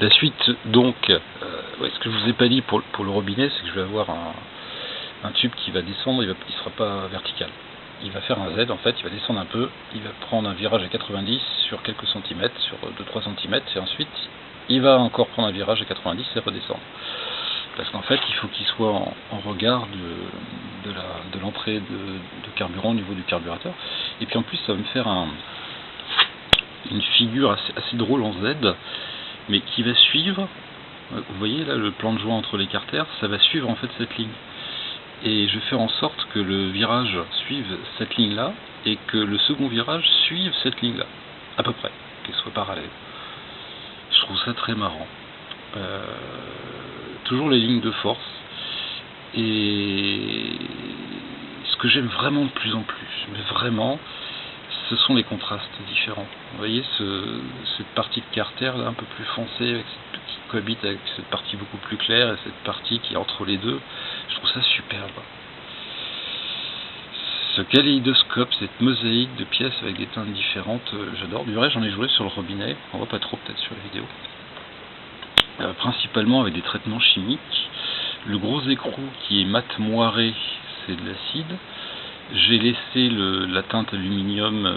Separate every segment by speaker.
Speaker 1: La suite, donc, ce que je vous ai pas dit pour le robinet, c'est que je vais avoir un tube qui va descendre, il ne sera pas vertical. Il va faire un Z, en fait, il va descendre un peu, il va prendre un virage à 90 sur quelques centimètres, sur 2-3 centimètres, et ensuite, il va encore prendre un virage à 90 et redescendre. Parce qu'en fait, il faut qu'il soit en regard de l'entrée de carburant au niveau du carburateur. Et puis en plus, ça va me faire une figure assez drôle en Z, mais qui va suivre, vous voyez là le plan de joint entre les carters, ça va suivre en fait cette ligne. Et je vais faire en sorte que le virage suive cette ligne-là, et que le second virage suive cette ligne-là, à peu près, qu'elle soit parallèle. Je trouve ça très marrant. Toujours les lignes de force, et ce que j'aime vraiment de plus en plus, mais vraiment, ce sont les contrastes différents. Vous voyez cette partie de carter là un peu plus foncée, qui cohabite avec cette partie beaucoup plus claire, et cette partie qui est entre les deux, je trouve ça superbe. Ce kaléidoscope, cette mosaïque de pièces avec des teintes différentes, j'adore. Du reste, j'en ai joué sur le robinet, on voit pas trop peut-être sur la vidéo. Principalement avec des traitements chimiques. Le gros écrou qui est mat moiré, c'est de l'acide. J'ai laissé la teinte aluminium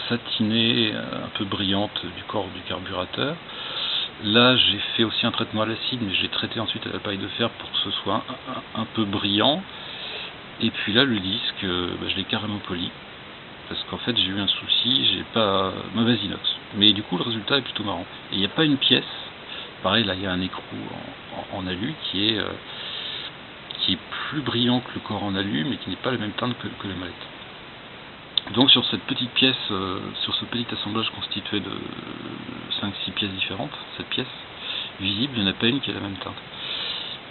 Speaker 1: satinée, un peu brillante du corps du carburateur. Là, j'ai fait aussi un traitement à l'acide, mais j'ai traité ensuite à la paille de fer pour que ce soit un peu brillant. Et puis là, le disque, je l'ai carrément poli. Parce qu'en fait, j'ai eu un souci, j'ai pas mauvaise inox. Mais du coup, le résultat est plutôt marrant. Et il n'y a pas une pièce. Pareil, là, il y a un écrou en alu qui est plus brillant que le corps en alu, mais qui n'est pas la même teinte que les molettes. Donc sur cette petite pièce, sur ce petit assemblage constitué de 5-6 pièces différentes, cette pièce visible, il n'y en a pas une qui est la même teinte.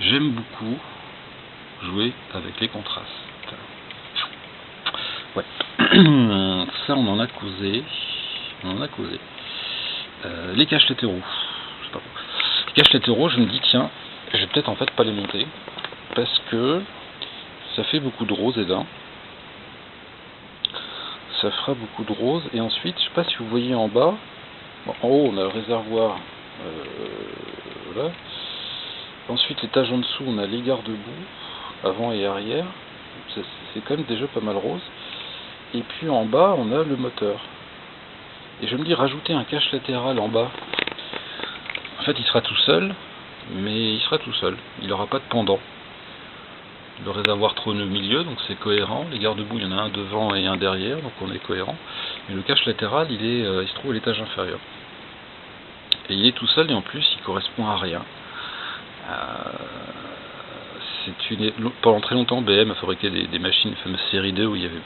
Speaker 1: J'aime beaucoup jouer avec les contrastes. Ouais. Ça, on en a causé. Les caches latéraux. Je sais pas. Les caches latéraux, je me dis, tiens, je vais peut-être en fait pas les monter. Parce que ça fait beaucoup de rose et d'un. Ça fera beaucoup de rose. Et ensuite, je sais pas si vous voyez en bas. Bon, en haut, on a le réservoir. Voilà. Ensuite, l'étage en dessous, on a les garde-boue, avant et arrière. C'est quand même déjà pas mal rose. Et puis en bas, on a le moteur. Et je me dis, rajouter un cache latéral en bas. En fait, il sera tout seul, mais il sera tout seul. Il n'aura pas de pendant. Le réservoir trône au milieu, donc c'est cohérent. Les garde-boue, il y en a un devant et un derrière, donc on est cohérent. Mais le cache latéral, il se trouve à l'étage inférieur. Et il est tout seul, et en plus, il correspond à rien. Pendant très longtemps, BM a fabriqué des machines, les fameuses série 2, où elles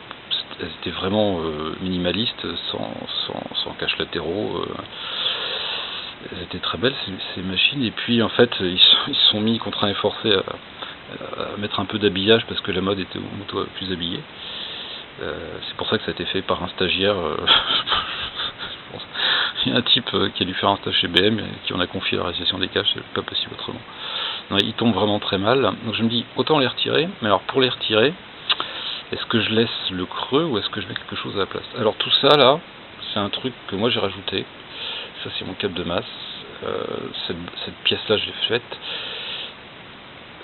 Speaker 1: étaient vraiment minimalistes, sans cache latéraux. Elles étaient très belles, ces machines. Et puis, en fait, ils se sont mis contraints et forcés à mettre un peu d'habillage parce que la mode était plus habillée. C'est pour ça que ça a été fait par un stagiaire. Il y a un type qui a dû faire un stage chez BM et qui en a confié la réalisation des caches, c'est pas possible autrement. Non, ils tombent vraiment très mal. Donc je me dis, autant les retirer. Mais alors pour les retirer, est-ce que je laisse le creux ou est-ce que je mets quelque chose à la place? Alors tout ça là, c'est un truc que moi j'ai rajouté. Ça c'est mon câble de masse. Cette pièce là je l'ai faite.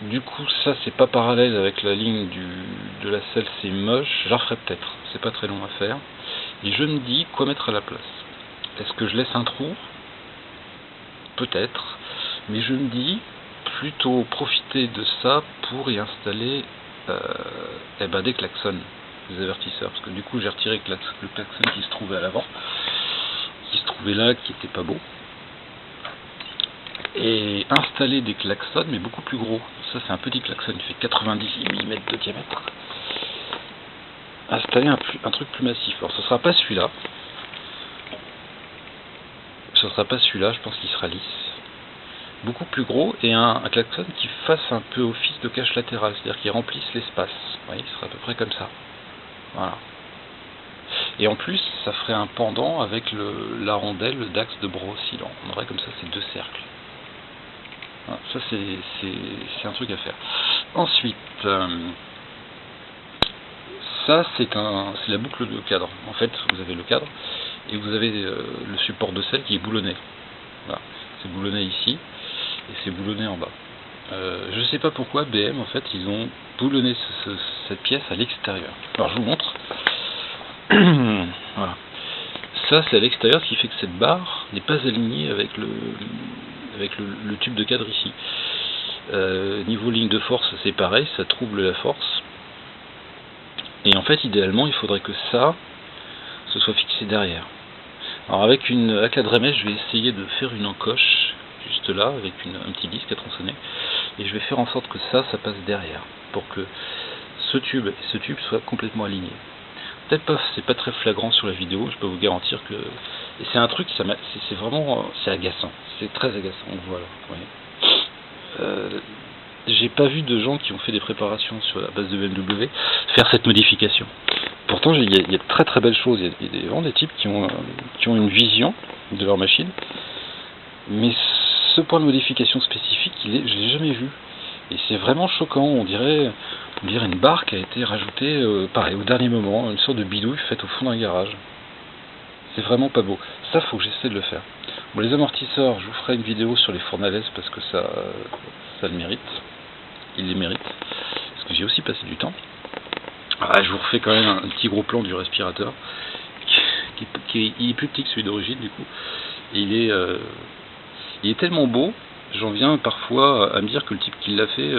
Speaker 1: Du coup, ça c'est pas parallèle avec la ligne de la selle, c'est moche. Je la referai peut-être, c'est pas très long à faire. Et je me dis quoi mettre à la place. Est-ce que je laisse un trou? Peut-être. Mais je me dis plutôt profiter de ça pour y installer des klaxons, des avertisseurs. Parce que du coup j'ai retiré le klaxon qui se trouvait à l'avant, qui se trouvait là, qui était pas beau. Et installer des klaxons, mais beaucoup plus gros. Ça c'est un petit klaxon, il fait 90 mm de diamètre. Installer un truc plus massif. Alors ce sera pas celui-là. Je pense qu'il sera lisse. Beaucoup plus gros, et un klaxon qui fasse un peu office de cache latérale, c'est-à-dire qu'il remplisse l'espace. Vous voyez, il sera à peu près comme ça. Voilà. Et en plus, ça ferait un pendant avec la rondelle d'axe de bras oscillant. On aurait comme ça ces deux cercles. Voilà, ça c'est un truc à faire. Ensuite, ça c'est la boucle de cadre. En fait, vous avez le cadre et vous avez le support de selle qui est boulonné. Voilà. c'est boulonné ici, et c'est boulonné en bas. Je sais pas pourquoi BM, en fait, ils ont boulonné cette pièce à l'extérieur. Alors je vous montre. Voilà. Ça c'est à l'extérieur, ce qui fait que cette barre n'est pas alignée avec le tube de cadre ici. Niveau ligne de force, c'est pareil, ça trouble la force. Et en fait, idéalement, il faudrait que ça se soit fixé derrière. Alors avec la Dremel, je vais essayer de faire une encoche juste là, avec un petit disque à tronçonner, et je vais faire en sorte que ça passe derrière, pour que ce tube et ce tube soient complètement alignés. Peut-être pas, c'est pas très flagrant sur la vidéo, je peux vous garantir que... Et c'est un truc, c'est vraiment... c'est agaçant, c'est très agaçant, voilà. J'ai pas vu de gens qui ont fait des préparations sur la base de BMW faire cette modification. Pourtant, il y a de très très belles choses, il y a vraiment des types qui ont une vision de leur machine, mais ce point de modification spécifique, je l'ai jamais vu. Et c'est vraiment choquant, on dirait une barre qui a été rajoutée, pareil, au dernier moment, une sorte de bidouille faite au fond d'un garage. C'est vraiment pas beau. Ça, faut que j'essaie de le faire. Bon, les amortisseurs, je vous ferai une vidéo sur les Fournales parce que ça le mérite. Il les mérite. Parce que j'ai aussi passé du temps. Je vous refais quand même un petit gros plan du respirateur. Il est plus petit que celui d'origine, du coup. Et il est tellement beau, j'en viens parfois à me dire que le type qui l'a fait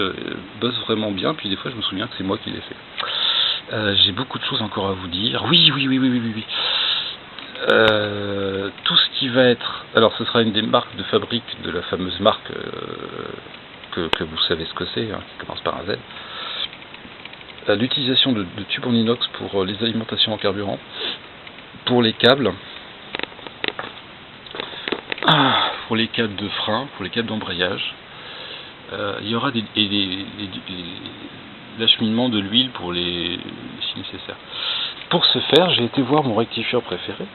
Speaker 1: bosse vraiment bien, puis des fois je me souviens que c'est moi qui l'ai fait. J'ai beaucoup de choses encore à vous dire. Oui. Tout ce qui va être... Alors ce sera une des marques de fabrique de la fameuse marque que vous savez ce que c'est, hein, qui commence par un Z. L'utilisation de tubes en inox pour les alimentations en carburant, pour les câbles, pour les câbles de frein, pour les câbles d'embrayage. Il y aura l'acheminement de l'huile pour si nécessaire. Pour ce faire, j'ai été voir mon rectifieur préféré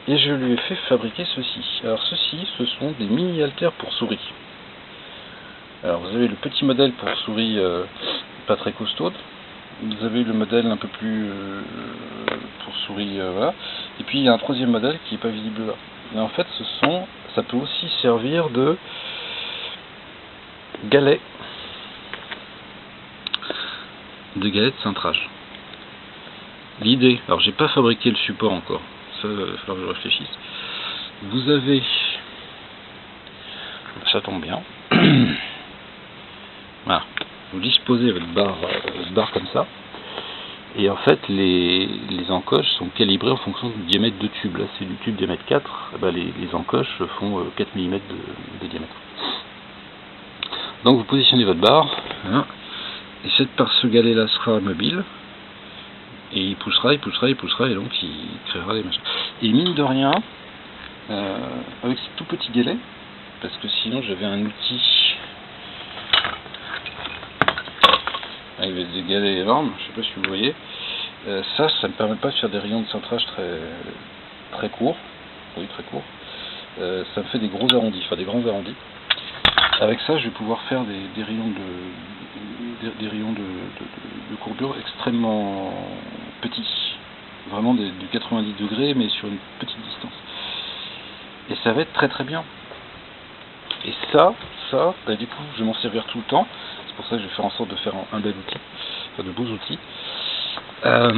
Speaker 1: et je lui ai fait fabriquer ceci. Alors ceci, ce sont des mini haltères pour souris. Alors vous avez le petit modèle pour souris pas très costaude. Vous avez le modèle un peu plus pour souris, voilà. Et puis il y a un troisième modèle qui n'est pas visible là. Et en fait, ça peut aussi servir de galet de cintrage. L'idée, alors j'ai pas fabriqué le support encore, ça il va falloir que je réfléchisse. Vous avez, ça tombe bien, voilà, vous disposez votre barre comme ça, et en fait les encoches sont calibrées en fonction du diamètre de tube. Là c'est du tube diamètre 4, les encoches font 4 mm de diamètre. Donc vous positionnez votre barre, voilà, et ce galet là sera mobile, et il poussera, et donc il créera des machins. Et mine de rien, avec ce tout petit galet, parce que sinon j'avais un outil avec des galets énormes, je sais pas si vous voyez, ça me permet pas de faire des rayons de cintrage très courts, oui très courts, ça me fait des gros arrondis, enfin des grands arrondis. Avec ça je vais pouvoir faire des rayons de courbure extrêmement petits, vraiment du 90 degrés mais sur une petite distance, et ça va être très très bien. Et ça du coup je vais m'en servir tout le temps, c'est pour ça que je vais faire en sorte de faire un bel outil, enfin de beaux outils. Ça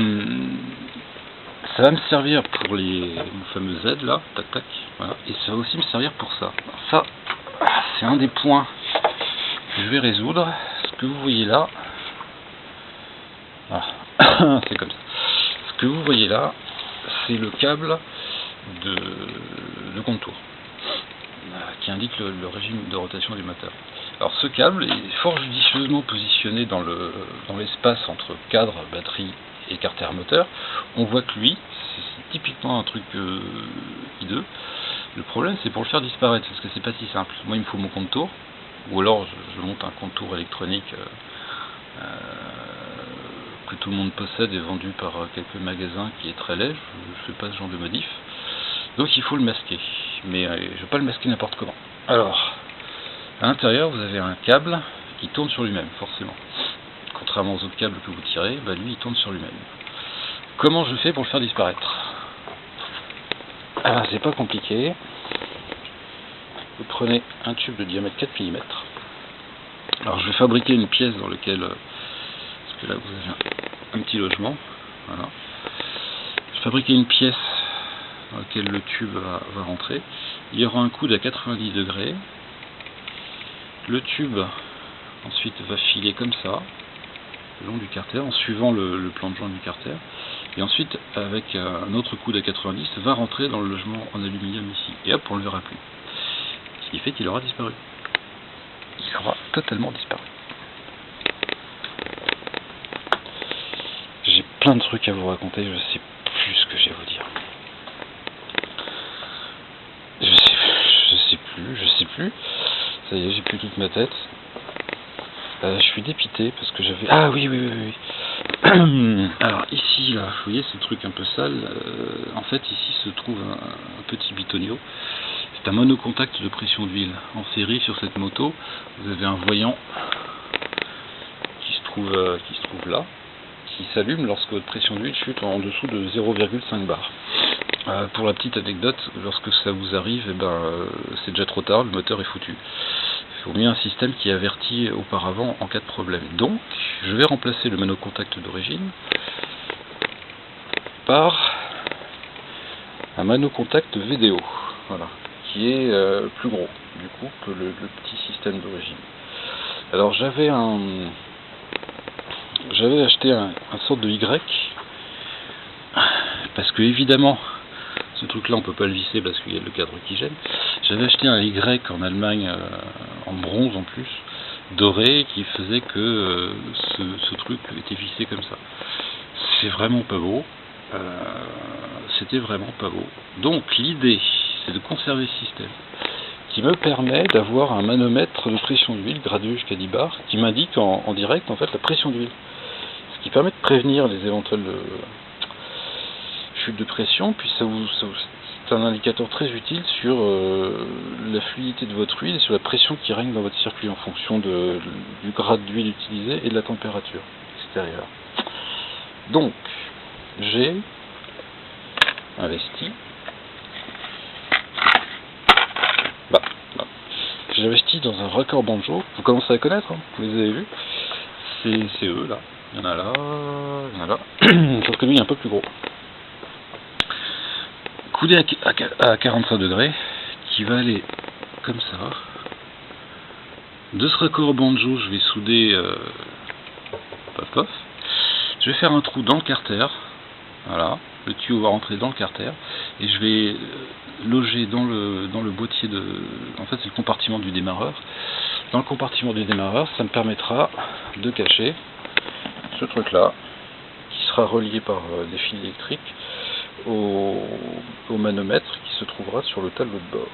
Speaker 1: va me servir pour les fameux Z là, tac tac, voilà, et ça va aussi me servir pour ça. Alors ça, c'est un des points que je vais résoudre. Ce que vous voyez là, voilà. C'est comme ça. Ce que vous voyez là, c'est le câble de contour qui indique le régime de rotation du moteur. Alors ce câble est fort judicieusement positionné dans l'espace entre cadre, batterie et carter moteur. On voit que lui, c'est typiquement un truc hideux. Le problème c'est pour le faire disparaître, parce que c'est pas si simple. Moi il me faut mon contour, ou alors je monte un contour électronique que tout le monde possède et vendu par quelques magasins qui est très laid. Je fais pas ce genre de modif. Donc il faut le masquer, mais je ne vais pas le masquer n'importe comment. Alors, à l'intérieur vous avez un câble qui tourne sur lui-même, forcément. Contrairement aux autres câbles que vous tirez, lui il tourne sur lui-même. Comment je fais pour le faire disparaître? Alors c'est pas compliqué. vous prenez un tube de diamètre 4 mm. Alors je vais fabriquer une pièce dans laquelle, parce que là vous avez un petit logement, voilà. Je vais fabriquer une pièce dans laquelle le tube va rentrer. Il y aura un coude à 90 degrés. Le tube ensuite va filer comme ça, le long du carter, en suivant le plan de joint du carter. Et ensuite, avec un autre coude à 90, va rentrer dans le logement en aluminium ici. Et hop, on ne le verra plus. Ce qui fait qu'il aura disparu. Il aura totalement disparu. J'ai plein de trucs à vous raconter, je sais plus ce que j'ai à vous dire. Je sais plus. Ça y est, j'ai plus toute ma tête. Je suis dépité parce que j'avais... Ah oui. Alors ici, là, vous voyez ce truc un peu sale. En fait, ici se trouve un petit bitonio. C'est un monocontact de pression d'huile. En série, sur cette moto, vous avez un voyant qui se trouve là, qui s'allume lorsque votre pression d'huile chute en dessous de 0,5 bar. Pour la petite anecdote, lorsque ça vous arrive, c'est déjà trop tard, le moteur est foutu. Il faut mieux un système qui avertit auparavant en cas de problème. Donc, je vais remplacer le monocontact d'origine par un monocontact VDO, voilà, qui est plus gros du coup que le petit système d'origine. Alors j'avais acheté un sorte de Y, parce que évidemment ce truc là on peut pas le visser parce qu'il y a le cadre qui gêne. J'avais acheté un Y en Allemagne, en bronze en plus, doré, qui faisait que ce truc était vissé comme ça. C'est vraiment pas beau. C'était vraiment pas beau. Donc l'idée, c'est de conserver ce système, qui me permet d'avoir un manomètre de pression d'huile gradué jusqu'à 10 bars, qui m'indique en direct en fait la pression d'huile. Ce qui permet de prévenir les éventuelles chutes de pression, puis c'est un indicateur très utile sur la fluidité de votre huile et sur la pression qui règne dans votre circuit en fonction du grade d'huile utilisé et de la température extérieure. Donc, j'ai investi. J'ai investi dans un raccord banjo. Vous commencez à connaître, hein, vous les avez vus. C'est eux là. Il y en a là, il y en a là. Sauf que lui il est un peu plus gros. Coudé à 45 degrés, qui va aller comme ça. De ce raccord banjo, je vais souder paf paf. Je vais faire un trou dans le carter. Voilà, le tuyau va rentrer dans le carter et je vais loger dans le boîtier de... En fait, c'est le compartiment du démarreur. Dans le compartiment du démarreur, ça me permettra de cacher ce truc-là, qui sera relié par des fils électriques au manomètre qui se trouvera sur le tableau de bord.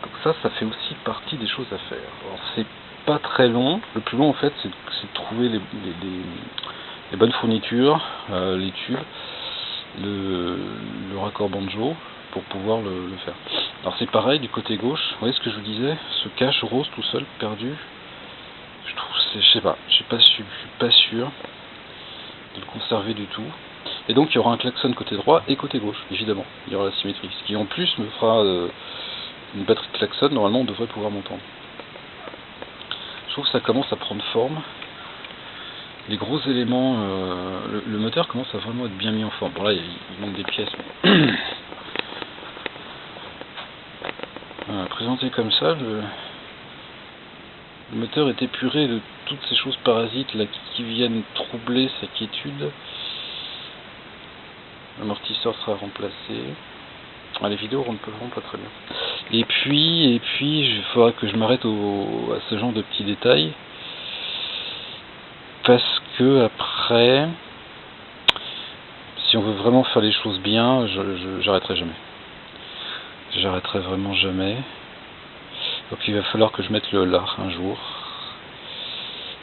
Speaker 1: Donc ça fait aussi partie des choses à faire. Alors, c'est pas très long. Le plus long, en fait, c'est de trouver les bonnes fournitures, les tubes, le raccord banjo pour pouvoir le faire. Alors c'est pareil du côté gauche, vous voyez ce que je vous disais, ce cache rose tout seul, perdu, je suis pas sûr de le conserver du tout. Et donc il y aura un klaxon côté droit et côté gauche, évidemment, il y aura la symétrie, ce qui en plus me fera une batterie de klaxon, normalement on devrait pouvoir m'entendre. Je trouve que ça commence à prendre forme. Les gros éléments, le moteur commence à vraiment être bien mis en forme. Bon là il manque des pièces. Mais... Voilà, présenté comme ça, le moteur est épuré de toutes ces choses parasites là qui viennent troubler sa quiétude. L'amortisseur sera remplacé. Ah, les vidéos rendront pas très bien. Et puis il faudra que je m'arrête à ce genre de petits détails. Parce que après, si on veut vraiment faire les choses bien, j'arrêterai jamais. J'arrêterai vraiment jamais. Donc il va falloir que je mette le lard un jour.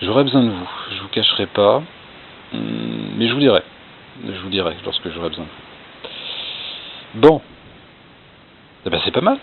Speaker 1: J'aurai besoin de vous, je vous cacherai pas, mais je vous dirai lorsque j'aurai besoin de vous. Bon, eh ben c'est pas mal.